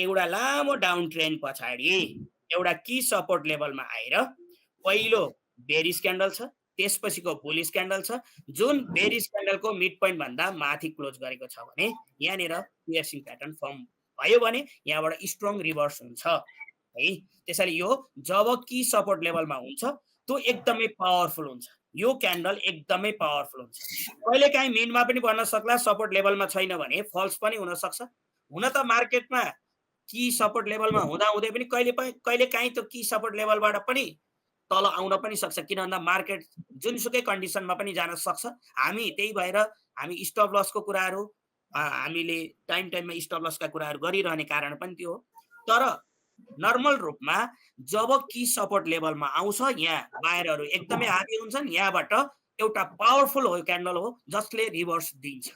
एउटा लामो down trend पछाडि एउटा की सपोर्ट लेभलमा आएर पहिलो बेरिस क्यान्डल छ, त्यसपछिको बुलिस क्यान्डल छ, जुन बेरिस क्यान्डलको मिड पोइन्ट भन्दा माथि क्लोज गरेको छ भने यहाँनिर पियर्सिङ प्याटर्न फर्म भयो भने यहाँबाट स्ट्रङ रिभर्स हुन्छ है। त्यसैले यो जब की सपोर्ट लेभलमा हुन्छ त्यो एकदमै पावरफुल हुन्छ। यो क्यान्डल एकदमै पावरफुल हुन्छ। कहिलेकाहीँ मिनमा पनि बन्न सक्ला, सपोर्ट लेभलमा छैन भने फल्स पनि हुन सक्छ। हुन त मार्केटमा की सपोर्ट लेभलमा हुँदाहुँदै पनि कहिलेकाहीँ त्यो की सपोर्ट लेभलबाट पनि तल आउन पनि सक्छ, किन भन्दा मार्केट जुनसुकै कन्डिसनमा पनि जान सक्छ। हामी त्यही भएर हामी स्टप लसको कुराहरू हामीले टाइममा स्टप लसका कुराहरू गरिरहने कारण पनि त्यो हो। तर नर्मल रूपमा जब की सपोर्ट लेभलमा आउँछ यहाँ बायरहरू एकदमै हाबी हुन्छन्, यहाँबाट एउटा पावरफुल हो क्यान्डल हो जसले रिभर्स दिन्छ।